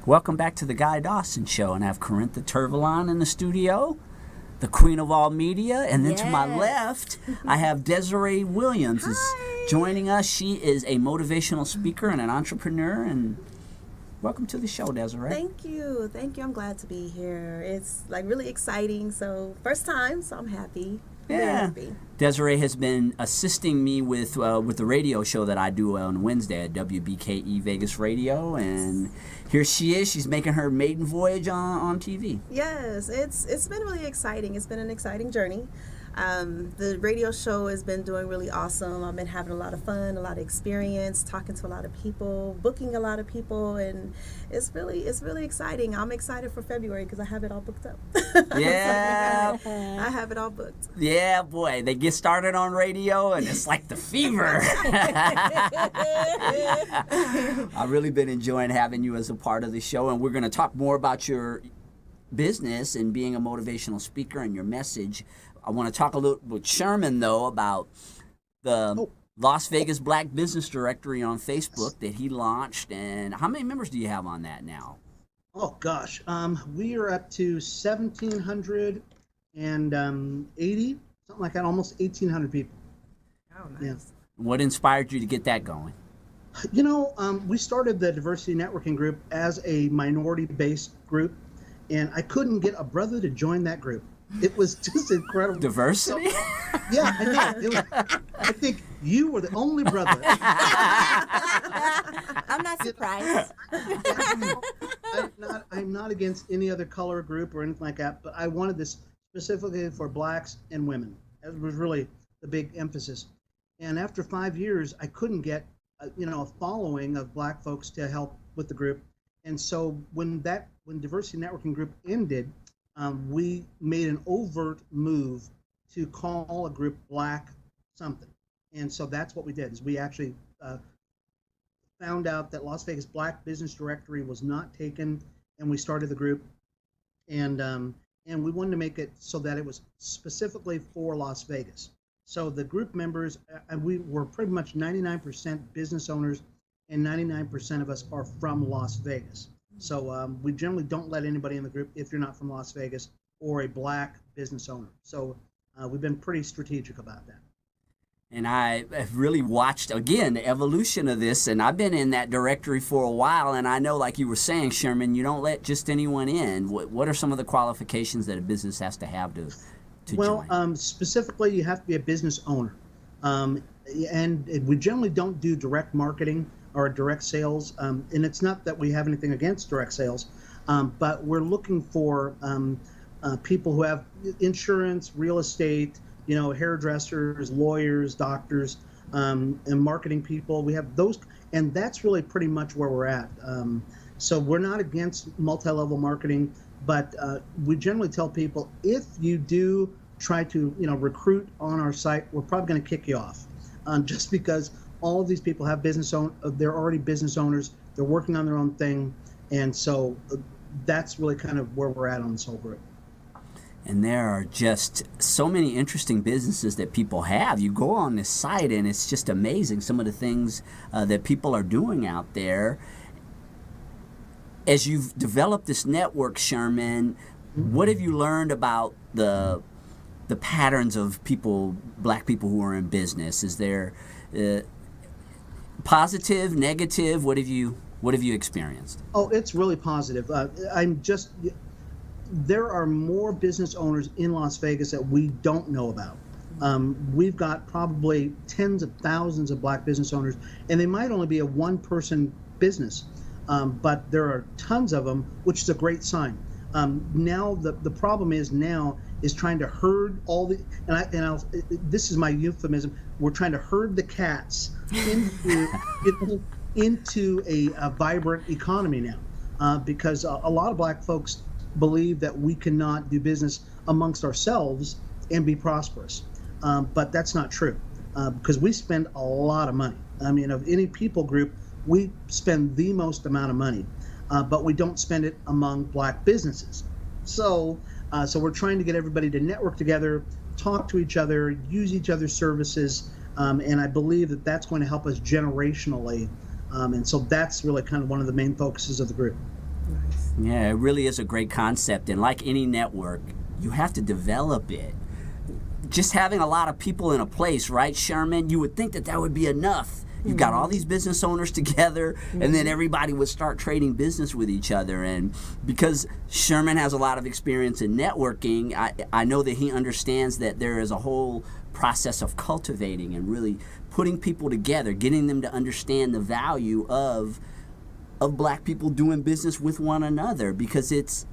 Welcome back to the Guy Dawson Show, and I have Corintha Turvalon in the studio, the queen of all media, and then to my left, I have Desiree Williams is joining us. She is a motivational speaker and an entrepreneur, and welcome to the show, Desiree. Thank you. I'm glad to be here. It's like really exciting. So first time, so I'm happy. Yeah. Desiree has been assisting me with the radio show that I do on Wednesday at WBKE Vegas Radio, and here she is. She's making her maiden voyage on TV. Yes, it's been really exciting. It's been an exciting journey. The radio show has been doing really awesome. I've been having a lot of fun, a lot of experience, talking to a lot of people, booking a lot of people, and it's really exciting. I'm excited for February because I have it all booked up. Yeah. I have it all booked. Yeah, boy, they get started on radio and it's like the fever. I've really been enjoying having you as a part of the show, and we're going to talk more about your business and being a motivational speaker and your message. I want to talk a little with Sherman, though, about the Las Vegas Black Business Directory on Facebook that he launched. And how many members do you have on that now? Oh, gosh. We are up to 1,780, something like that, almost 1,800 people. Oh, nice. Yeah. What inspired you to get that going? You know, we started the Diversity Networking Group as a minority-based group, and I couldn't get a brother to join that group. It was just incredible. Diversity? So, yeah, I know. I think you were the only brother. I'm not surprised. I'm not against any other color group or anything like that, but I wanted this specifically for blacks and women. That was really the big emphasis. And after 5 years, I couldn't get a following of black folks to help with the group. And so when Diversity Networking Group ended, we made an overt move to call a group Black something. And so that's what we did, is we actually found out that Las Vegas Black Business Directory was not taken, and we started the group. And we wanted to make it so that it was specifically for Las Vegas. So the group members, we were pretty much 99% business owners, and 99% of us are from Las Vegas. So we generally don't let anybody in the group if you're not from Las Vegas or a black business owner. So we've been pretty strategic about that. And I have really watched, again, the evolution of this, and I've been in that directory for a while, and I know, like you were saying, Sherman, you don't let just anyone in. What are some of the qualifications that a business has to have to join? Specifically, you have to be a business owner. And we generally don't do direct marketing or direct sales, and it's not that we have anything against direct sales, but we're looking for people who have insurance, real estate, hairdressers, lawyers, doctors, and marketing people. We have those, and that's really pretty much where we're at. So we're not against multi-level marketing, but we generally tell people, if you do try to recruit on our site, we're probably going to kick you off, just because all of these people have they're already business owners, they're working on their own thing, and so that's really kind of where we're at on this whole group. And there are just so many interesting businesses that people have. You go on this site and it's just amazing, some of the things that people are doing out there. As you've developed this network, Sherman, what have you learned about the patterns of black people who are in business? Is there positive, negative? What have you experienced? Oh, it's really positive. There are more business owners in Las Vegas that we don't know about. We've got probably tens of thousands of black business owners, and they might only be a one-person business, but there are tons of them, which is a great sign. Now the problem is trying to herd all the, this is my euphemism, we're trying to herd the cats into a vibrant economy now, because a lot of black folks believe that we cannot do business amongst ourselves and be prosperous. But that's not true, because we spend a lot of money. I mean, of any people group, we spend the most amount of money, but we don't spend it among black businesses. So we're trying to get everybody to network together, talk to each other, use each other's services, and I believe that that's going to help us generationally. And so that's really kind of one of the main focuses of the group. Yeah, it really is a great concept. And like any network, you have to develop it. Just having a lot of people in a place, right, Sherman? You would think that that would be enough. You've got all these business owners together, and then everybody would start trading business with each other. And because Sherman has a lot of experience in networking, I know that he understands that there is a whole process of cultivating and really putting people together, getting them to understand the value of black people doing business with one another. Because it's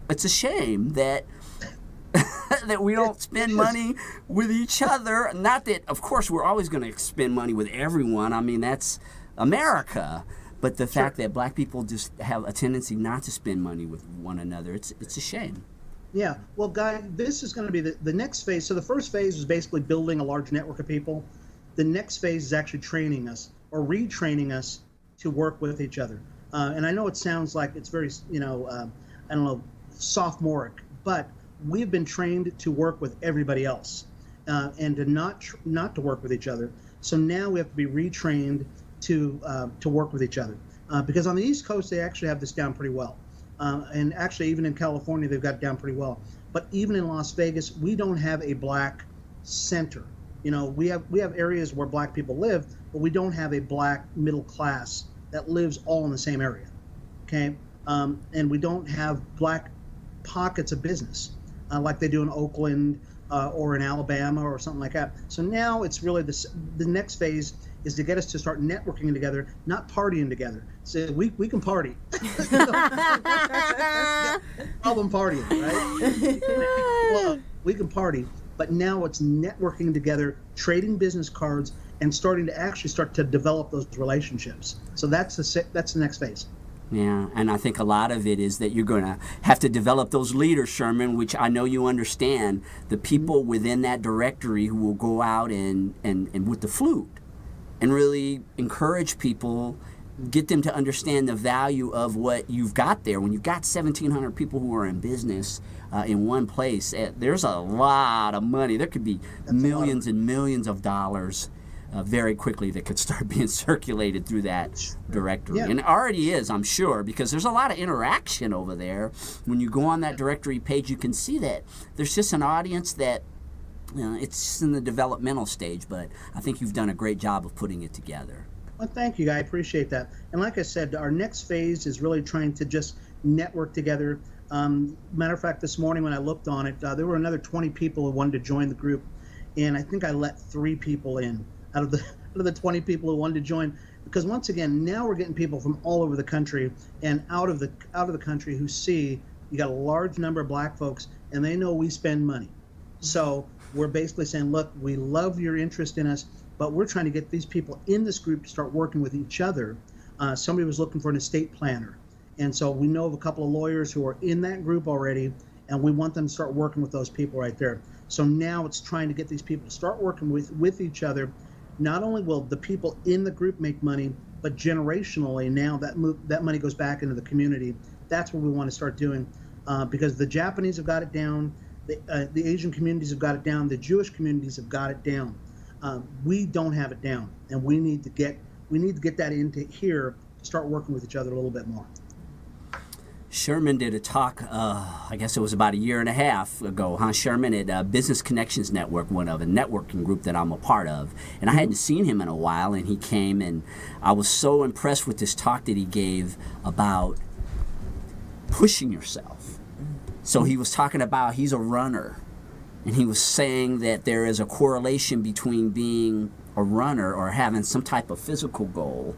a shame that that we don't spend money with each other. Not that, of course, we're always going to spend money with everyone. I mean, that's America. But the fact that black people just have a tendency not to spend money with one another, it's a shame. Yeah. Well, Guy, this is going to be the next phase. So the first phase was basically building a large network of people. The next phase is actually training us or retraining us to work with each other. And I know it sounds like it's very, I don't know, sophomoric, but we've been trained to work with everybody else and to not to work with each other. So now we have to be retrained to work with each other because on the East Coast they actually have this down pretty well, and actually even in California they've got it down pretty well. But even in Las Vegas, we don't have a black center. We have areas where black people live, but we don't have a black middle class that lives all in the same area. Okay, and we don't have black pockets of business. Like they do in Oakland or in Alabama or something like that. So now it's really the next phase is to get us to start networking together, not partying together. So we can party. Problem partying, right? We can party, but now it's networking together, trading business cards, and starting to develop those relationships. So that's the next phase. Yeah, and I think a lot of it is that you're going to have to develop those leaders, Sherman, which I know you understand, the people within that directory who will go out and with the flute and really encourage people, get them to understand the value of what you've got there. When you've got 1,700 people who are in business in one place, there's a lot of money. There could be millions and millions of dollars very quickly that could start being circulated through that directory. Yeah. And it already is, I'm sure, because there's a lot of interaction over there. When you go on that directory page, you can see that there's just an audience that, it's just in the developmental stage, but I think you've done a great job of putting it together. Well, thank you, Guy. I appreciate that. And like I said, our next phase is really trying to just network together. Matter of fact, this morning when I looked on it, there were another 20 people who wanted to join the group, and I think I let 3 people in out of the 20 people who wanted to join, because once again, now we're getting people from all over the country and out of the country who see you got a large number of black folks and they know we spend money. So we're basically saying, look, we love your interest in us, but we're trying to get these people in this group to start working with each other. Somebody was looking for an estate planner, and so we know of a couple of lawyers who are in that group already, and we want them to start working with those people right there. So now it's trying to get these people to start working with each other. Not only will the people in the group make money, but generationally now that money goes back into the community. That's what we want to start doing, because the Japanese have got it down, the Asian communities have got it down, the Jewish communities have got it down. We don't have it down, and we need to get that into here to start working with each other a little bit more. Sherman did a talk, I guess it was about 1.5 years ago, huh, Sherman, at Business Connections Network, one of a networking group that I'm a part of. And I hadn't seen him in a while, and he came, and I was so impressed with this talk that he gave about pushing yourself. So he was talking about he's a runner, and he was saying that there is a correlation between being a runner or having some type of physical goal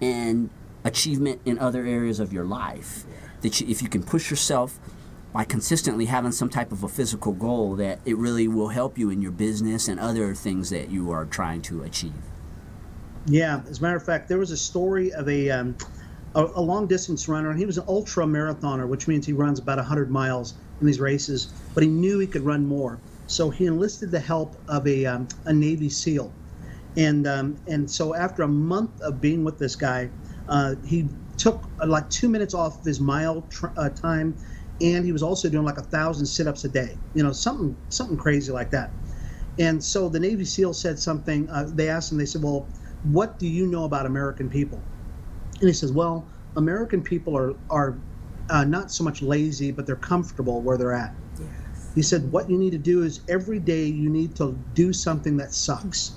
and achievement in other areas of your life. That if you can push yourself by consistently having some type of a physical goal, that it really will help you in your business and other things that you are trying to achieve. Yeah, as a matter of fact, there was a story of a long-distance runner, and he was an ultra-marathoner, which means he runs about 100 miles in these races, but he knew he could run more. So he enlisted the help of a Navy SEAL. And so after a month of being with this guy, he took like 2 minutes off of his mile time, and he was also doing like 1,000 sit-ups a day, something crazy like that. And so the Navy SEAL said something, they asked him, they said, well, what do you know about American people? And he says, well, American people are not so much lazy, but they're comfortable where they're at. Yes. He said, what you need to do is every day you need to do something that sucks.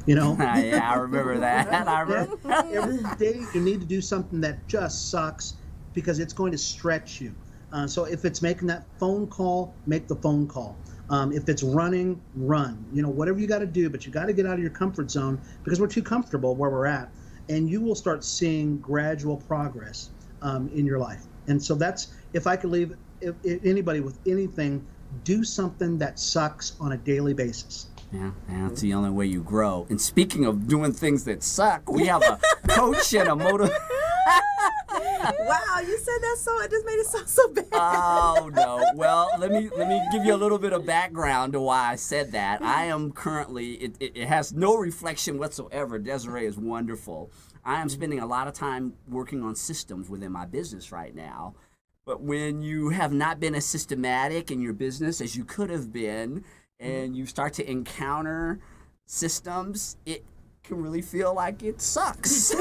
You know? Yeah, I remember that. I remember. Every day you need to do something that just sucks because it's going to stretch you. So if it's making that phone call, make the phone call. If it's running, run. You know, whatever you got to do, but you got to get out of your comfort zone because we're too comfortable where we're at. And you will start seeing gradual progress in your life. And so that's, if I could leave if anybody with anything, do something that sucks on a daily basis. Yeah, that's the only way you grow. And speaking of doing things that suck, we have a coach and a motivator. Wow, you said that so it just made it sound so bad. Oh no. Well, let me give you a little bit of background to why I said that. I am currently it has no reflection whatsoever. Desiree is wonderful. I am spending a lot of time working on systems within my business right now. But when you have not been as systematic in your business as you could have been, and you start to encounter systems, it can really feel like it sucks.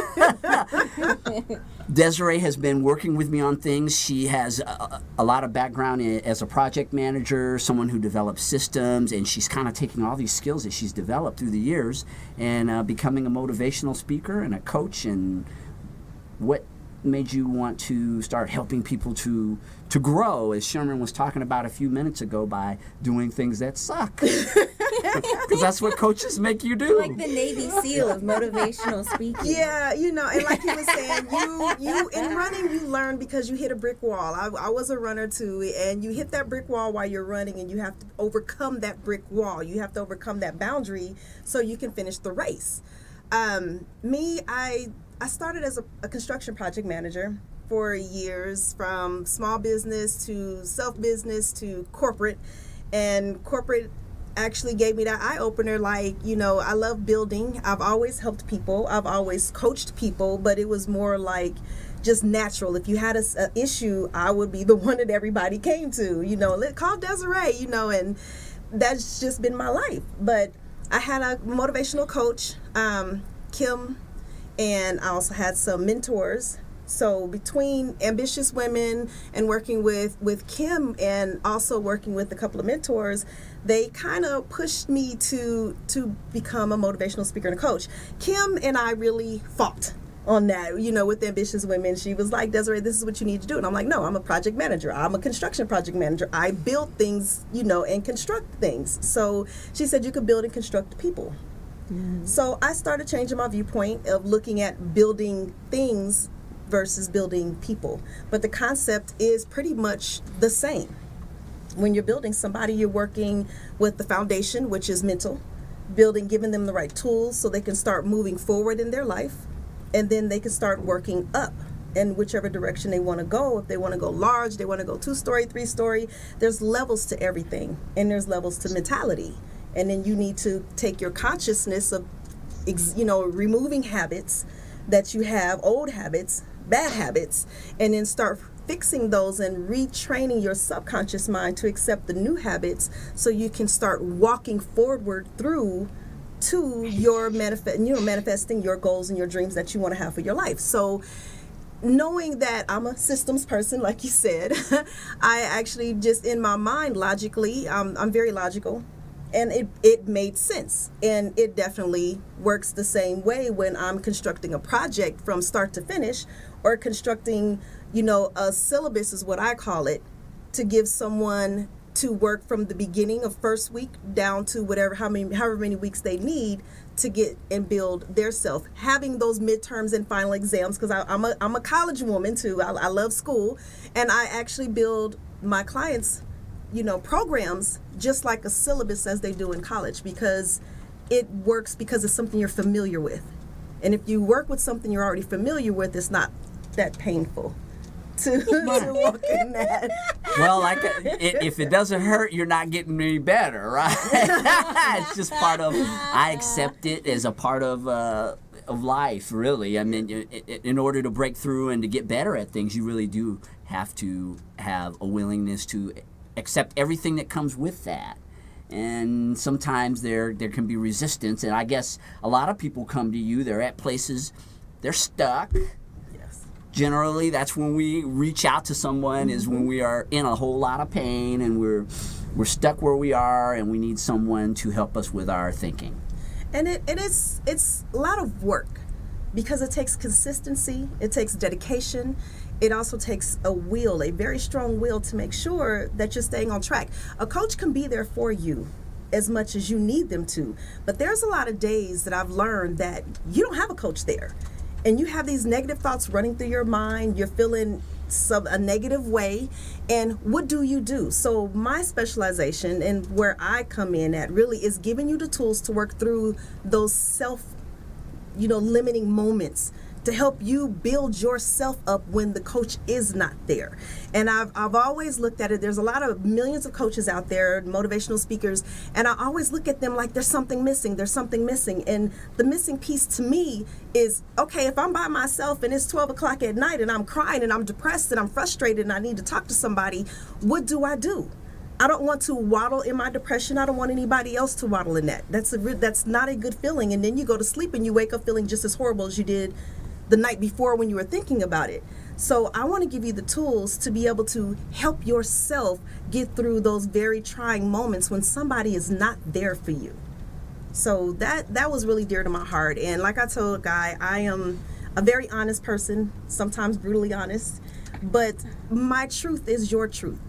Desiree has been working with me on things. She has a lot of background as a project manager, someone who develops systems, and she's kind of taking all these skills that she's developed through the years and becoming a motivational speaker and a coach. And what made you want to start helping people to grow, as Sherman was talking about a few minutes ago, by doing things that suck? Because that's what coaches make you do. Like the Navy SEAL of motivational speaking. Yeah, you know, and like he was saying, you in running, you learn because you hit a brick wall. I was a runner too, and you hit that brick wall while you're running, and you have to overcome that brick wall. You have to overcome that boundary so you can finish the race. I started as a construction project manager for years, from small business to self-business to corporate. And corporate actually gave me that eye-opener, like, you know, I love building. I've always helped people. I've always coached people, but it was more like just natural. If you had an issue, I would be the one that everybody came to, you know, call Desiree, you know, and that's just been my life. But I had a motivational coach, Kim, and I also had some mentors. So between ambitious women and working with Kim and also working with a couple of mentors, they kind of pushed me to become a motivational speaker and a coach. Kim and I really fought on that, you know, with ambitious women. She was like, Desiree, this is what you need to do. And I'm like, no, I'm a project manager. I'm a construction project manager. I build things, you know, and construct things. So she said, you could build and construct people. So I started changing my viewpoint of looking at building things versus building people. But the concept is pretty much the same. When you're building somebody, you're working with the foundation, which is mental, giving them the right tools so they can start moving forward in their life, and then they can start working up in whichever direction they want to go. If they want to go large, they want to go 2-story, 3-story. There's levels to everything, and there's levels to mentality. And then you need to take your consciousness of, you know, removing habits that you have, old habits, bad habits, and then start fixing those and retraining your subconscious mind to accept the new habits so you can start walking forward through to your manifesting your goals and your dreams that you want to have for your life. So knowing that I'm a systems person, like you said, I actually just in my mind logically, I'm very logical. And it made sense. And it definitely works the same way when I'm constructing a project from start to finish, or constructing, you know, a syllabus is what I call it, to give someone to work from the beginning of first week down to however many weeks they need to get and build their self. Having those midterms and final exams, because I'm a college woman too. I love school, and I actually build my clients, you know, programs just like a syllabus as they do in college, because it works because it's something you're familiar with. And if you work with something you're already familiar with, it's not that painful to walk in that. Well, like if it doesn't hurt, you're not getting any better, right? It's just part of. I accept it as a part of life, really. I mean, in order to break through and to get better at things, you really do have to have a willingness to accept everything that comes with that. And sometimes there can be resistance, and I guess a lot of people come to you, they're at places, they're stuck, Generally, that's when we reach out to someone, is when we are in a whole lot of pain and we're stuck where we are and we need someone to help us with our thinking. And it's a lot of work, because it takes consistency, it takes dedication, it also takes a very strong will to make sure that you're staying on track. A coach can be there for you as much as you need them to, but there's a lot of days that I've learned that you don't have a coach there, and you have these negative thoughts running through your mind, you're feeling a negative way, and what do you do? So my specialization and where I come in at really is giving you the tools to work through those limiting moments, to help you build yourself up when the coach is not there. And I've always looked at it, there's a lot of millions of coaches out there, motivational speakers, and I always look at them like there's something missing. And the missing piece to me is, okay, if I'm by myself and it's 12 o'clock at night and I'm crying and I'm depressed and I'm frustrated and I need to talk to somebody, what do? I don't want to waddle in my depression. I don't want anybody else to waddle in that. That's not a good feeling. And then you go to sleep and you wake up feeling just as horrible as you did the night before when you were thinking about it. So I want to give you the tools to be able to help yourself get through those very trying moments when somebody is not there for you. So that was really dear to my heart. And like I told Guy, I am a very honest person, sometimes brutally honest, but my truth is your truth.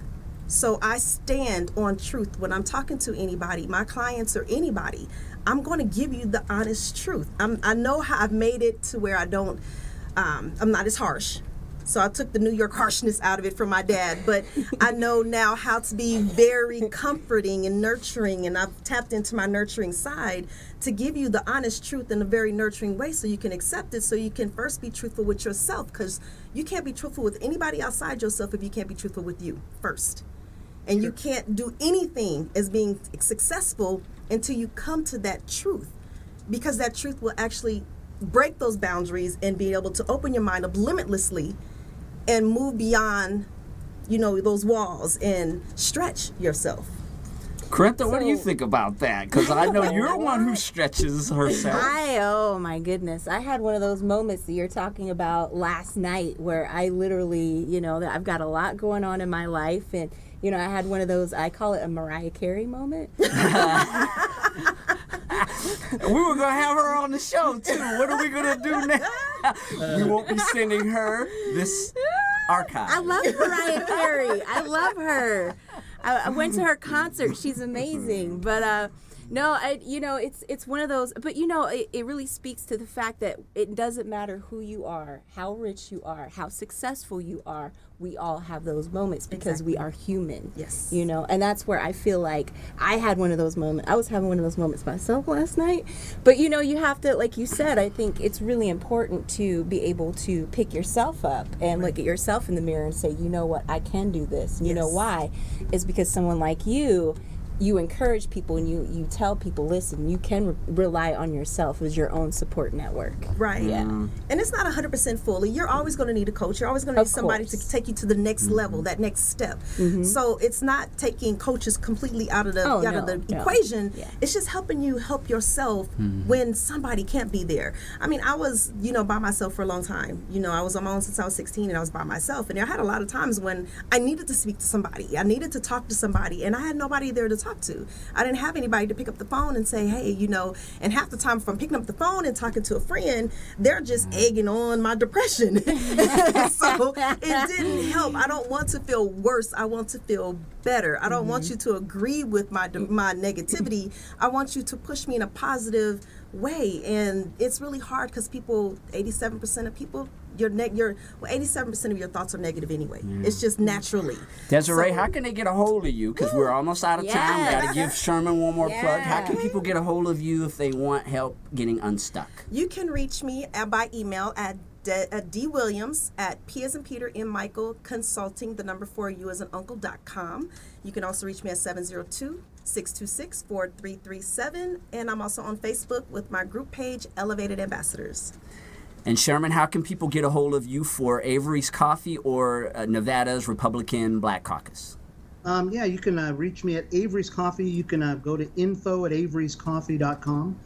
So I stand on truth when I'm talking to anybody, my clients or anybody. I'm going to give you the honest truth. I know how I've made it to where I'm not as harsh. So I took the New York harshness out of it from my dad, but I know now how to be very comforting and nurturing, and I've tapped into my nurturing side to give you the honest truth in a very nurturing way so you can accept it, so you can first be truthful with yourself, because you can't be truthful with anybody outside yourself if you can't be truthful with you first. And you can't do anything as being successful until you come to that truth, because that truth will actually break those boundaries and be able to open your mind up limitlessly and move beyond, those walls and stretch yourself. Corintha, what do you think about that? Because I know you're one who stretches herself. Oh my goodness. I had one of those moments that you're talking about last night where I literally, that I've got a lot going on in my life, and I had one of those, I call it a Mariah Carey moment. We were going to have her on the show, too. What are we going to do now? We won't be sending her this archive. I love Mariah Carey. I love her. I went to her concert. She's amazing. But no, it's one of those. But it really speaks to the fact that it doesn't matter who you are, how rich you are, how successful you are. We all have those moments because we are human. Yes. And that's where I feel like I had one of those moments. I was having one of those moments myself last night. But you have to, like you said, I think it's really important to be able to pick yourself up and look at yourself in the mirror and say, you know what, I can do this. And you know why? It's because someone like you encourage people and you tell people, listen, you can rely on yourself as your own support network. Right. Yeah. And it's not 100% fully. You're always going to need a coach. You're always going to need somebody to take you to the next level, that next step. So it's not taking coaches completely out of the equation. Yeah. It's just helping you help yourself when somebody can't be there. I mean, I was, by myself for a long time. I was on my own since I was 16, and I was by myself. And I had a lot of times when I needed to speak to somebody. I needed to talk to somebody, and I had nobody there to talk to. I didn't have anybody to pick up the phone and say, hey, and half the time if I'm picking up the phone and talking to a friend, they're just egging on my depression. So it didn't help. I don't want to feel worse. I want to feel better. I don't want you to agree with my negativity. I want you to push me in a positive way. And it's really hard because 87% of people, 87% of your thoughts are negative anyway. It's just naturally. Desiree, how can they get a hold of you? Because we're almost out of time. We got to give Sherman one more plug. How can people get a hold of you if they want help getting unstuck? You can reach me by email at dwilliams at P as in Peter, M Michael, consulting, the number 4 U as in uncle.com. You can also reach me at 702-626-4337. And I'm also on Facebook with my group page, Elevated Ambassadors. And Sherman, how can people get a hold of you for Avery's Coffee or Nevada's Republican Black Caucus? You can reach me at Avery's Coffee. You can go to info@averyscoffee.com.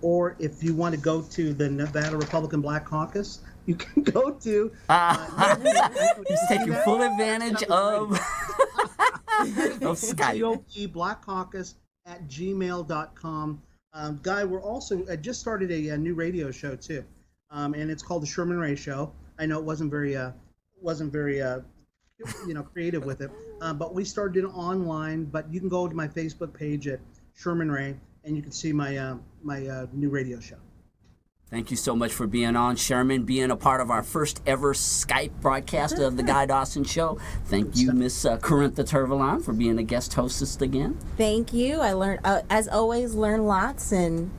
Or if you want to go to the Nevada Republican Black Caucus, you can go to. He's taking full advantage of Skype. GOP Black Caucus at gmail.com. Guy, we're also just started a new radio show too, and it's called the Sherman Ray Show. I know it wasn't very creative with it, but we started it online. But you can go to my Facebook page at Sherman Ray, and you can see my my new radio show. Thank you so much for being on, Sherman, being a part of our first ever Skype broadcast of the Guy Dawson Show. Thank you, Miss Corintha Turvalon, for being a guest hostess again. Thank you. I learned, as always, learn lots, and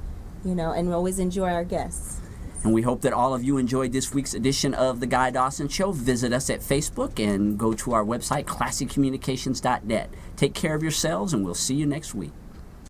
and always enjoy our guests. And we hope that all of you enjoyed this week's edition of the Guy Dawson Show. Visit us at Facebook and go to our website, classiccommunications.net. Take care of yourselves, and we'll see you next week.